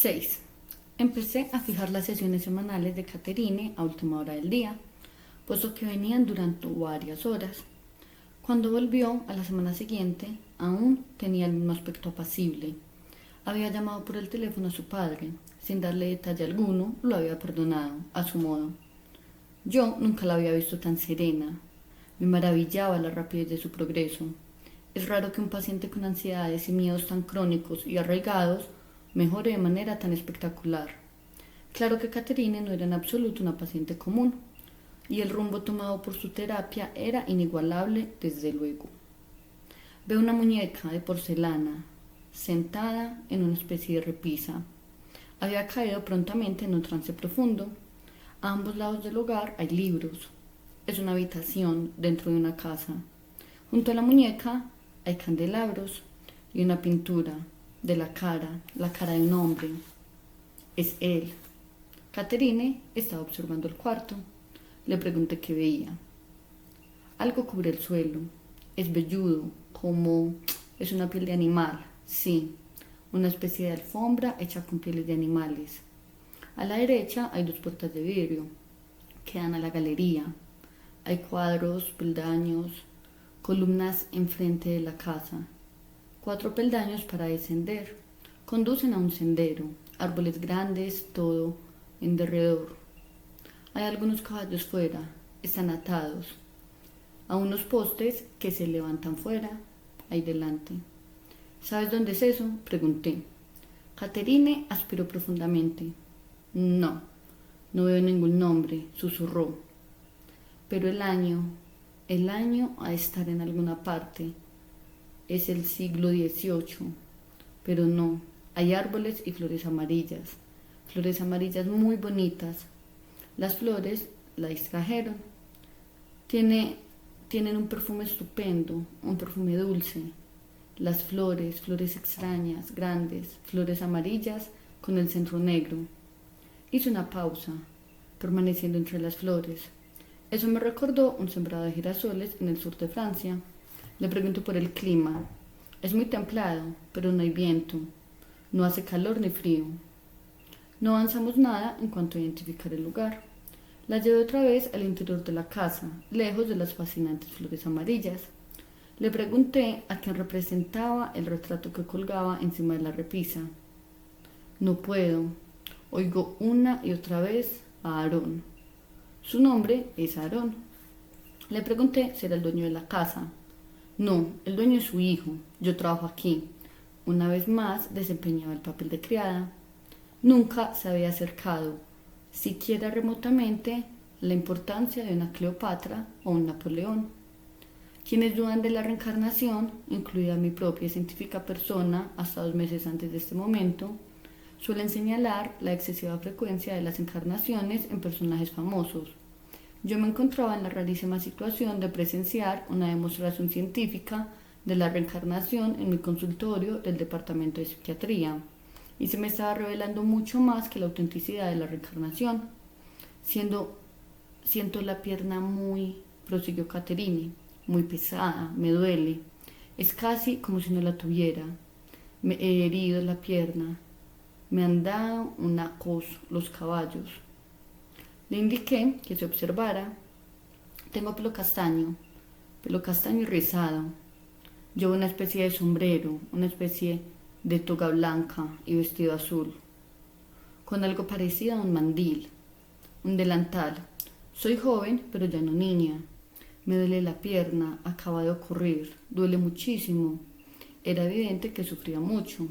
6. Empecé a fijar las sesiones semanales de Caterine a última hora del día, puesto que venían durante varias horas. Cuando volvió a la semana siguiente, aún tenía el mismo aspecto apacible. Había llamado por el teléfono a su padre. Sin darle detalle alguno, lo había perdonado, a su modo. Yo nunca la había visto tan serena. Me maravillaba la rapidez de su progreso. Es raro que un paciente con ansiedades y miedos tan crónicos y arraigados mejore de manera tan espectacular. Claro que Caterine no era en absoluto una paciente común, y el rumbo tomado por su terapia era inigualable, desde luego. Veo una muñeca de porcelana, sentada en una especie de repisa. Había caído prontamente en un trance profundo. A ambos lados del hogar hay libros. Es una habitación dentro de una casa. Junto a la muñeca hay candelabros y una pintura de la cara de un hombre. Es él. Caterine estaba observando el cuarto. Le pregunté qué veía. Algo cubre el suelo. Es velludo, como es una piel de animal. Sí, una especie de alfombra hecha con pieles de animales. A la derecha hay 2 puertas de vidrio que dan a la galería. Hay cuadros, peldaños, columnas enfrente de la casa. 4 peldaños para descender. Conducen a un sendero, árboles grandes, todo en derredor. Hay algunos caballos fuera, están atados a unos postes que se levantan fuera, ahí delante. ¿Sabes dónde es eso?, pregunté. Caterine aspiró profundamente. No veo ningún nombre, susurró. Pero el año ha de estar en alguna parte. Es el siglo XVIII, pero no, hay árboles y flores amarillas muy bonitas. Las flores la distrajeron. Tienen un perfume estupendo, un perfume dulce. Las flores extrañas, grandes, flores amarillas con el centro negro. Hice una pausa, permaneciendo entre las flores. Eso me recordó un sembrado de girasoles en el sur de Francia. Le pregunto por el clima. Es muy templado, pero no hay viento. No hace calor ni frío. No avanzamos nada en cuanto a identificar el lugar. La llevé otra vez al interior de la casa, lejos de las fascinantes flores amarillas. Le pregunté a quién representaba el retrato que colgaba encima de la repisa. No puedo. Oigo una y otra vez a Aarón. Su nombre es Aarón. Le pregunté si era el dueño de la casa. No, el dueño es su hijo. Yo trabajo aquí. Una vez más desempeñaba el papel de criada. Nunca se había acercado, siquiera remotamente, la importancia de una Cleopatra o un Napoleón. Quienes dudan de la reencarnación, incluida mi propia científica persona hasta 2 meses antes de este momento, suelen señalar la excesiva frecuencia de las encarnaciones en personajes famosos. Yo me encontraba en la rarísima situación de presenciar una demostración científica de la reencarnación en mi consultorio del departamento de psiquiatría, y se me estaba revelando mucho más que la autenticidad de la reencarnación. Siento la pierna prosiguió Caterine, muy pesada, me duele. Es casi como si no la tuviera. Me he herido la pierna. Me han dado un acoso los caballos. Le indiqué que se observara. Tengo pelo castaño y rizado. Llevo una especie de sombrero, una especie de toga blanca y vestido azul, con algo parecido a un mandil, un delantal. Soy joven, pero ya no niña. Me duele la pierna, acaba de ocurrir, duele muchísimo. Era evidente que sufría mucho.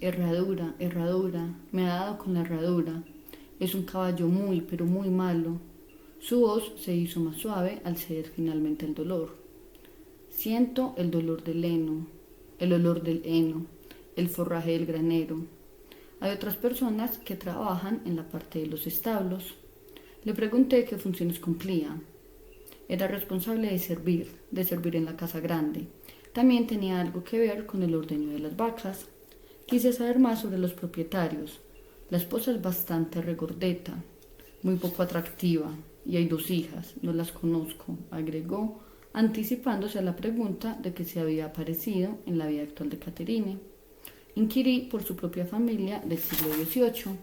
Herradura, me ha dado con la herradura. Es un caballo muy, pero muy malo. Su voz se hizo más suave al ceder finalmente el dolor. Siento el dolor del heno, el olor del heno, el forraje del granero. Hay otras personas que trabajan en la parte de los establos. Le pregunté qué funciones cumplía. Era responsable de servir en la casa grande. También tenía algo que ver con el ordeño de las vacas. Quise saber más sobre los propietarios. La esposa es bastante regordeta, muy poco atractiva, y hay 2 hijas, no las conozco, agregó, anticipándose a la pregunta de que se había aparecido en la vida actual de Caterine. Inquirí por su propia familia del siglo XVIII.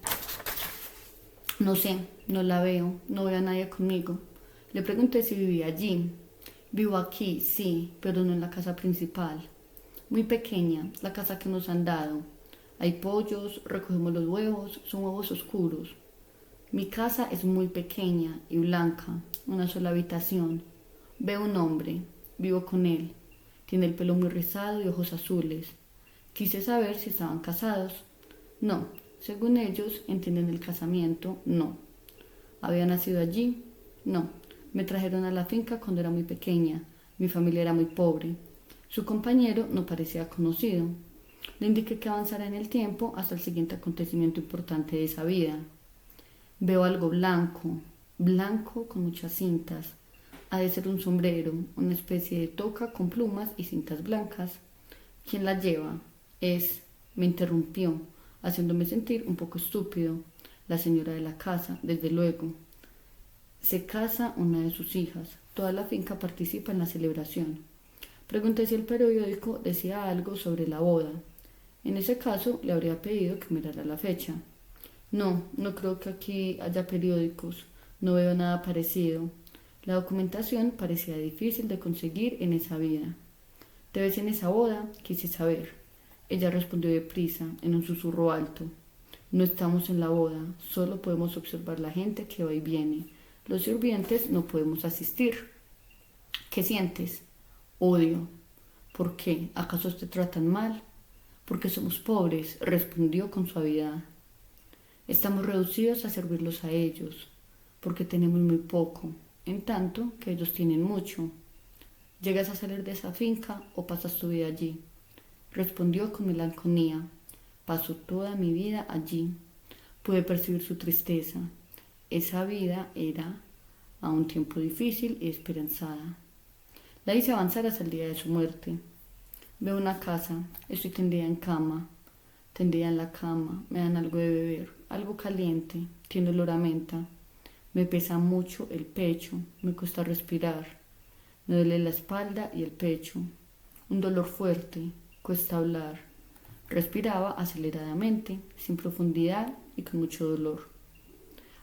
No sé, no la veo, no veo a nadie conmigo. Le pregunté si vivía allí. Vivo aquí, sí, pero no en la casa principal. Muy pequeña, la casa que nos han dado. Hay pollos, recogemos los huevos, son huevos oscuros. Mi casa es muy pequeña y blanca, una sola habitación. Veo un hombre, vivo con él. Tiene el pelo muy rizado y ojos azules. Quise saber si estaban casados. No, según ellos entienden el casamiento, no. ¿Había nacido allí? No. Me trajeron a la finca cuando era muy pequeña. Mi familia era muy pobre. Su compañero no parecía conocido. Le indiqué que avanzara en el tiempo hasta el siguiente acontecimiento importante de esa vida. Veo algo blanco, blanco con muchas cintas. Ha de ser un sombrero, una especie de toca con plumas y cintas blancas. ¿Quién la lleva? Me interrumpió, haciéndome sentir un poco estúpido. La señora de la casa, desde luego. Se casa una de sus hijas. Toda la finca participa en la celebración. Pregunté si el periódico decía algo sobre la boda. En ese caso, le habría pedido que mirara la fecha. No, no creo que aquí haya periódicos. No veo nada parecido. La documentación parecía difícil de conseguir en esa vida. ¿Te ves en esa boda? Quise saber. Ella respondió deprisa, en un susurro alto. No estamos en la boda, solo podemos observar la gente que va y viene. Los sirvientes no podemos asistir. ¿Qué sientes? Odio. ¿Por qué? ¿Acaso te tratan mal? Porque somos pobres, respondió con suavidad. Estamos reducidos a servirlos a ellos, porque tenemos muy poco, en tanto que ellos tienen mucho. ¿Llegas a salir de esa finca o pasas tu vida allí? Respondió con melancolía. Paso toda mi vida allí. Pude percibir su tristeza. Esa vida era a un tiempo difícil y esperanzada. La hice avanzar hasta el día de su muerte. Veo una casa, estoy tendida en la cama, me dan algo de beber, algo caliente, tiene olor a menta. Me pesa mucho el pecho, me cuesta respirar, me duele la espalda y el pecho. Un dolor fuerte, cuesta hablar. Respiraba aceleradamente, sin profundidad y con mucho dolor.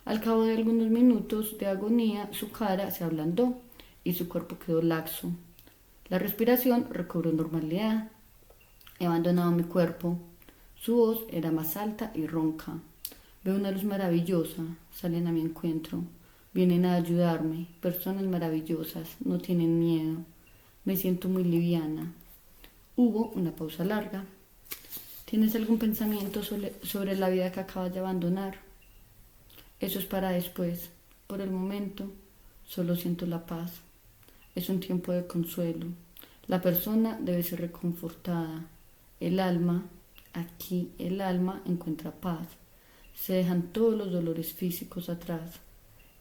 Al cabo de algunos minutos de agonía, su cara se ablandó y su cuerpo quedó laxo. La respiración recobró normalidad. He abandonado mi cuerpo. Su voz era más alta y ronca. Veo una luz maravillosa. Salen a mi encuentro. Vienen a ayudarme. Personas maravillosas. No tienen miedo. Me siento muy liviana. Hubo una pausa larga. ¿Tienes algún pensamiento sobre la vida que acabas de abandonar? Eso es para después. Por el momento, solo siento la paz. Es un tiempo de consuelo. La persona debe ser reconfortada. El alma, aquí el alma encuentra paz. Se dejan todos los dolores físicos atrás.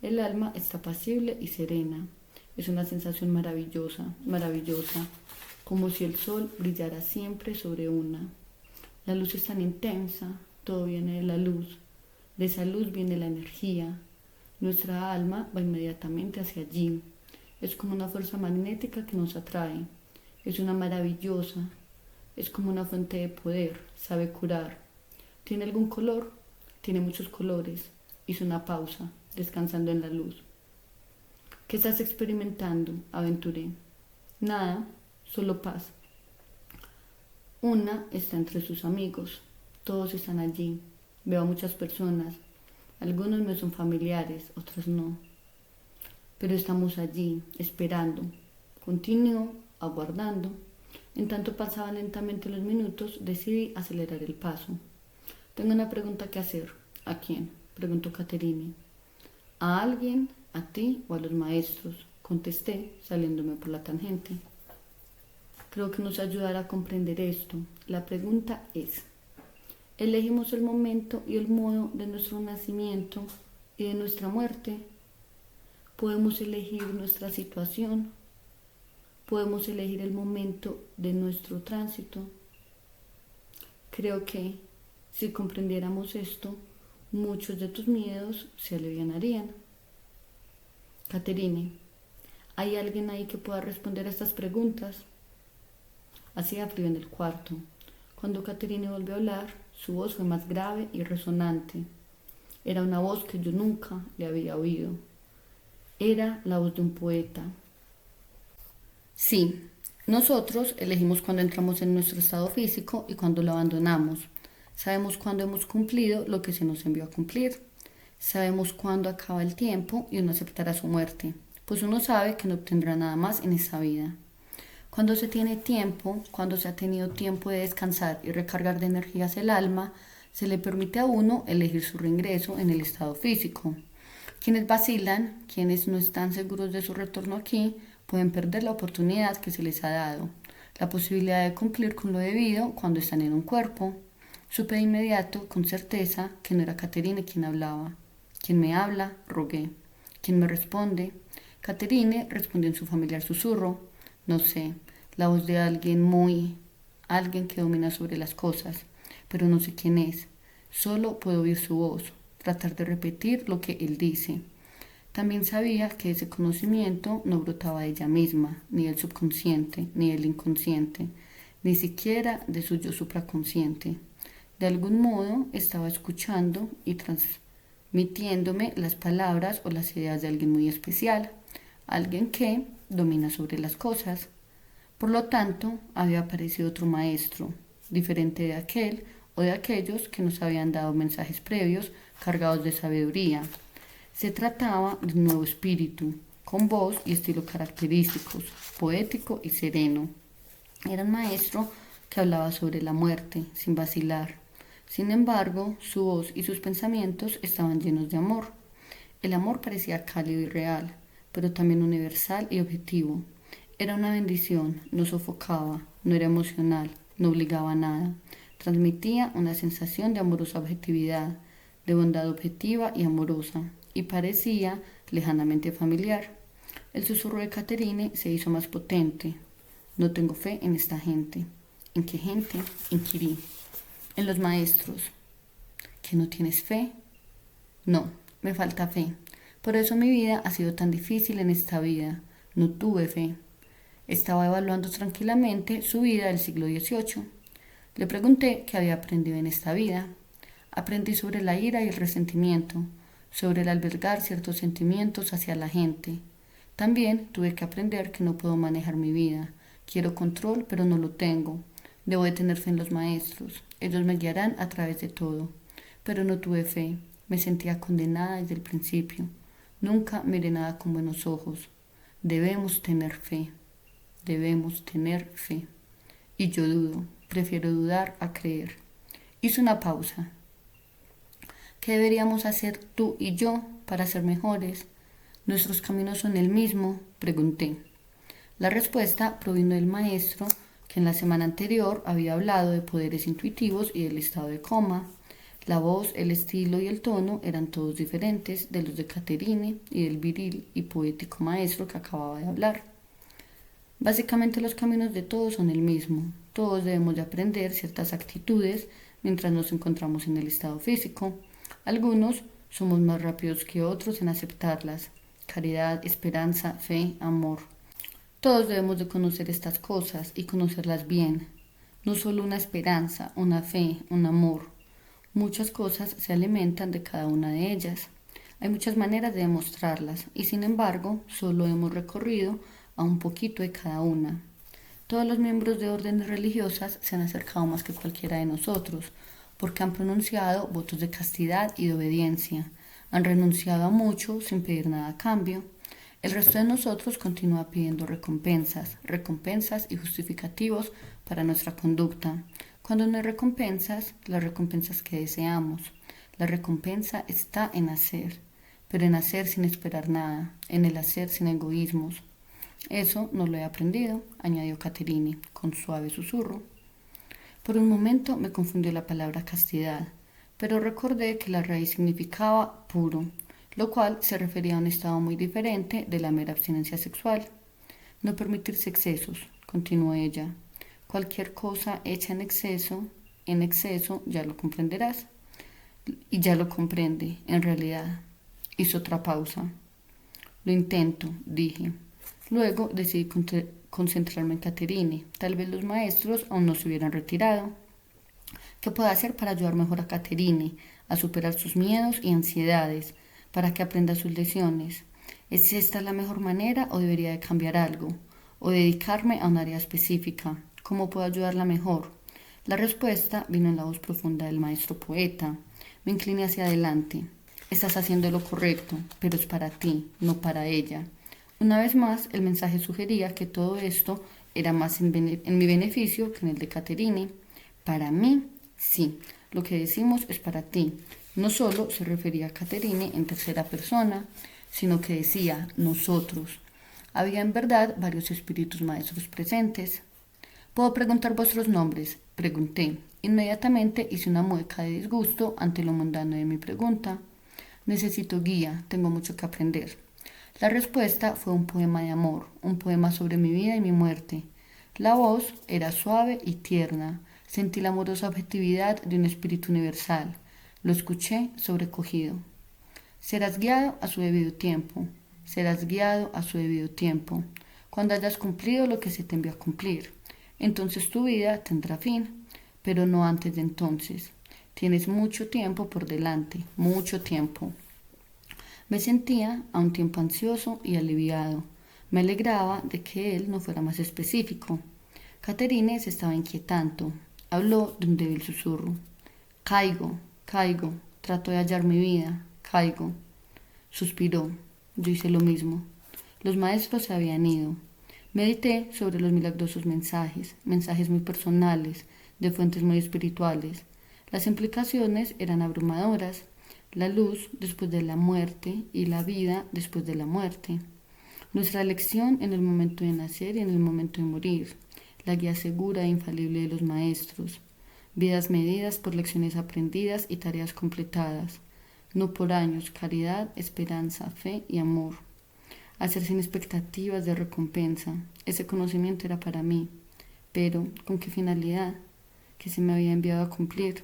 El alma está apacible y serena. Es una sensación maravillosa, maravillosa, como si el sol brillara siempre sobre una. La luz es tan intensa, todo viene de la luz. De esa luz viene la energía. Nuestra alma va inmediatamente hacia allí. Es como una fuerza magnética que nos atrae. Es una maravillosa. Es como una fuente de poder. Sabe curar. ¿Tiene algún color? Tiene muchos colores. Hizo una pausa, descansando en la luz. ¿Qué estás experimentando? Aventuré. Nada, solo paz. Una está entre sus amigos. Todos están allí. Veo a muchas personas. Algunos me son familiares, otros no. Pero estamos allí, esperando. Continuo, aguardando. En tanto pasaban lentamente los minutos, decidí acelerar el paso. Tengo una pregunta que hacer. ¿A quién? Preguntó Caterine. ¿A alguien? ¿A ti o a los maestros? Contesté, saliéndome por la tangente. Creo que nos ayudará a comprender esto. La pregunta es, ¿elegimos el momento y el modo de nuestro nacimiento y de nuestra muerte? ¿Podemos elegir nuestra situación? ¿Podemos elegir el momento de nuestro tránsito? Creo que, si comprendiéramos esto, muchos de tus miedos se alivianarían. Caterine, ¿hay alguien ahí que pueda responder a estas preguntas? Hacía frío en el cuarto. Cuando Caterine volvió a hablar, su voz fue más grave y resonante. Era una voz que yo nunca le había oído. Era la voz de un poeta. Sí, nosotros elegimos cuando entramos en nuestro estado físico y cuando lo abandonamos. Sabemos cuándo hemos cumplido lo que se nos envió a cumplir. Sabemos cuándo acaba el tiempo y uno aceptará su muerte, pues uno sabe que no obtendrá nada más en esta vida. Cuando se tiene tiempo, cuando se ha tenido tiempo de descansar y recargar de energías el alma, se le permite a uno elegir su reingreso en el estado físico. Quienes vacilan, quienes no están seguros de su retorno aquí, pueden perder la oportunidad que se les ha dado, la posibilidad de cumplir con lo debido cuando están en un cuerpo. Supe de inmediato, con certeza, que no era Caterine quien hablaba. ¿Quién me habla? Rogué. ¿Quién me responde? Caterine respondió en su familiar susurro. No sé, la voz de alguien que domina sobre las cosas, pero no sé quién es. Solo puedo oír su voz, tratar de repetir lo que él dice. También sabía que ese conocimiento no brotaba de ella misma, ni del subconsciente, ni del inconsciente, ni siquiera de su yo supraconsciente. De algún modo estaba escuchando y transmitiéndome las palabras o las ideas de alguien muy especial, alguien que domina sobre las cosas. Por lo tanto, había aparecido otro maestro, diferente de aquel o de aquellos que nos habían dado mensajes previos cargados de sabiduría. Se trataba de un nuevo espíritu, con voz y estilo característicos, poético y sereno. Era un maestro que hablaba sobre la muerte, sin vacilar. Sin embargo, su voz y sus pensamientos estaban llenos de amor. El amor parecía cálido y real, pero también universal y objetivo. Era una bendición, no sofocaba, no era emocional, no obligaba a nada. Transmitía una sensación de amorosa objetividad, de bondad objetiva y amorosa, y parecía lejanamente familiar. El susurro de Caterine se hizo más potente. No tengo fe en esta gente. ¿En qué gente? Inquirí. En los maestros. ¿Que no tienes fe? No, me falta fe. Por eso mi vida ha sido tan difícil en esta vida. No tuve fe. Estaba evaluando tranquilamente su vida del siglo XVIII. Le pregunté qué había aprendido en esta vida. Aprendí sobre la ira y el resentimiento, sobre el albergar ciertos sentimientos hacia la gente. También tuve que aprender que no puedo manejar mi vida. Quiero control, pero no lo tengo. Debo de tener fe en los maestros. Ellos me guiarán a través de todo. Pero no tuve fe. Me sentía condenada desde el principio. Nunca miré nada con buenos ojos. Debemos tener fe. Debemos tener fe. Y yo dudo. Prefiero dudar a creer. Hice una pausa. ¿Qué deberíamos hacer tú y yo para ser mejores? ¿Nuestros caminos son el mismo? Pregunté. La respuesta provino del maestro que en la semana anterior había hablado de poderes intuitivos y del estado de coma. La voz, el estilo y el tono eran todos diferentes de los de Caterine y del viril y poético maestro que acababa de hablar. Básicamente los caminos de todos son el mismo. Todos debemos de aprender ciertas actitudes mientras nos encontramos en el estado físico. Algunos somos más rápidos que otros en aceptarlas. Caridad, esperanza, fe, amor. Todos debemos de conocer estas cosas y conocerlas bien. No solo una esperanza, una fe, un amor. Muchas cosas se alimentan de cada una de ellas. Hay muchas maneras de demostrarlas y sin embargo solo hemos recorrido a un poquito de cada una. Todos los miembros de órdenes religiosas se han acercado más que cualquiera de nosotros, porque han pronunciado votos de castidad y de obediencia, han renunciado a mucho sin pedir nada a cambio. El resto de nosotros continúa pidiendo recompensas y justificativos para nuestra conducta. Cuando no hay recompensas, las recompensas que deseamos. La recompensa está en hacer, pero en hacer sin esperar nada, en el hacer sin egoísmos. Eso no lo he aprendido, añadió Caterine, con suave susurro. Por un momento me confundió la palabra castidad, pero recordé que la raíz significaba puro, lo cual se refería a un estado muy diferente de la mera abstinencia sexual. No permitirse excesos, continuó ella. Cualquier cosa hecha en exceso ya lo comprenderás. Y ya lo comprende, en realidad. Hizo otra pausa. Lo intento, dije. Luego decidí concentrarme en Caterine. Tal vez los maestros aún no se hubieran retirado. ¿Qué puedo hacer para ayudar mejor a Caterine a superar sus miedos y ansiedades, para que aprenda sus lecciones? ¿Es esta la mejor manera o debería de cambiar algo? ¿O dedicarme a un área específica? ¿Cómo puedo ayudarla mejor? La respuesta vino en la voz profunda del maestro poeta. Me incliné hacia adelante. Estás haciendo lo correcto, pero es para ti, no para ella. Una vez más, el mensaje sugería que todo esto era más en mi beneficio que en el de Caterine. Para mí, sí, lo que decimos es para ti. No solo se refería a Caterine en tercera persona, sino que decía nosotros. Había en verdad varios espíritus maestros presentes. ¿Puedo preguntar vuestros nombres? Pregunté. Inmediatamente hice una mueca de disgusto ante lo mundano de mi pregunta. Necesito guía, tengo mucho que aprender. La respuesta fue un poema de amor, un poema sobre mi vida y mi muerte. La voz era suave y tierna. Sentí la amorosa objetividad de un espíritu universal. Lo escuché sobrecogido. Serás guiado a su debido tiempo. Serás guiado a su debido tiempo. Cuando hayas cumplido lo que se te envió a cumplir. Entonces tu vida tendrá fin, pero no antes de entonces. Tienes mucho tiempo por delante, mucho tiempo. Me sentía a un tiempo ansioso y aliviado. Me alegraba de que él no fuera más específico. Caterine se estaba inquietando. Habló de un débil susurro. Caigo, caigo, trato de hallar mi vida, caigo. Suspiró. Yo hice lo mismo. Los maestros se habían ido. Medité sobre los milagrosos mensajes, mensajes muy personales, de fuentes muy espirituales. Las implicaciones eran abrumadoras. La luz después de la muerte y la vida después de la muerte. Nuestra elección en el momento de nacer y en el momento de morir. La guía segura e infalible de los maestros. Vidas medidas por lecciones aprendidas y tareas completadas. No por años, caridad, esperanza, fe y amor. Hacer sin expectativas de recompensa. Ese conocimiento era para mí. Pero, ¿con qué finalidad? Que se me había enviado a cumplir.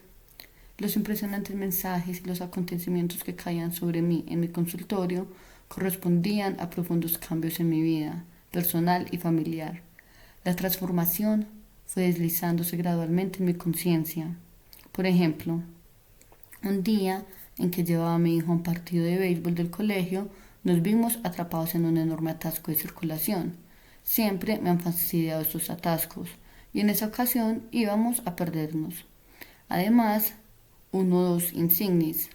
Los impresionantes mensajes y los acontecimientos que caían sobre mí en mi consultorio correspondían a profundos cambios en mi vida, personal y familiar. La transformación fue deslizándose gradualmente en mi conciencia. Por ejemplo, un día en que llevaba a mi hijo a un partido de béisbol del colegio, nos vimos atrapados en un enorme atasco de circulación. Siempre me han fastidiado estos atascos, y en esa ocasión íbamos a perdernos. Además, 1 o 2 insignis.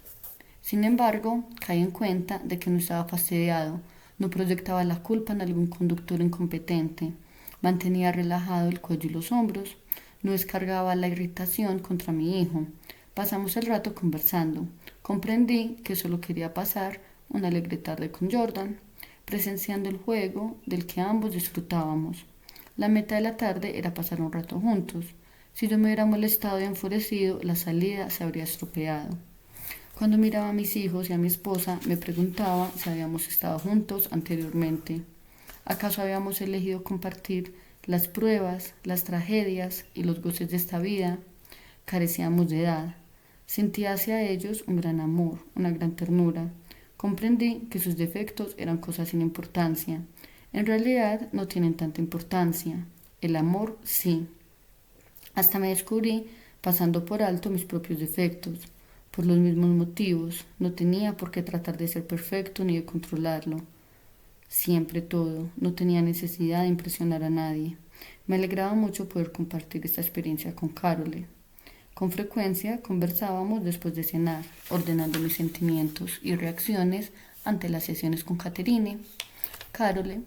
Sin embargo, caí en cuenta de que no estaba fastidiado, no proyectaba la culpa en algún conductor incompetente, mantenía relajado el cuello y los hombros, no descargaba la irritación contra mi hijo. Pasamos el rato conversando. Comprendí que solo quería pasar una alegre tarde con Jordan, presenciando el juego del que ambos disfrutábamos. La meta de la tarde era pasar un rato juntos. Si yo me hubiera molestado y enfurecido, la salida se habría estropeado. Cuando miraba a mis hijos y a mi esposa, me preguntaba si habíamos estado juntos anteriormente. ¿Acaso habíamos elegido compartir las pruebas, las tragedias y los goces de esta vida? Carecíamos de edad. Sentía hacia ellos un gran amor, una gran ternura. Comprendí que sus defectos eran cosas sin importancia. En realidad no tienen tanta importancia. El amor sí. Hasta me descubrí pasando por alto mis propios defectos. Por los mismos motivos, no tenía por qué tratar de ser perfecto ni de controlarlo. Siempre todo, no tenía necesidad de impresionar a nadie. Me alegraba mucho poder compartir esta experiencia con Carole. Con frecuencia conversábamos después de cenar, ordenando mis sentimientos y reacciones ante las sesiones con Caterine. Carole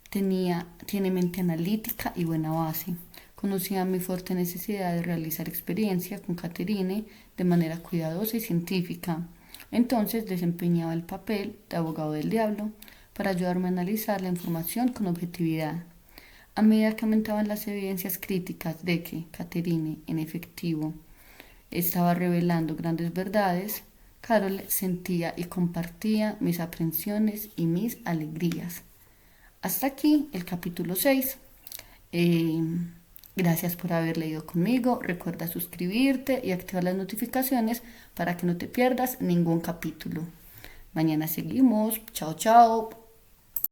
tiene mente analítica y buena base. Conocía mi fuerte necesidad de realizar experiencia con Caterine de manera cuidadosa y científica. Entonces desempeñaba el papel de abogado del diablo para ayudarme a analizar la información con objetividad. A medida que aumentaban las evidencias críticas de que Caterine, en efectivo, estaba revelando grandes verdades, Carole sentía y compartía mis aprensiones y mis alegrías. Hasta aquí el capítulo 6. Gracias por haber leído conmigo. Recuerda suscribirte y activar las notificaciones para que no te pierdas ningún capítulo. Mañana seguimos. Chao, chao.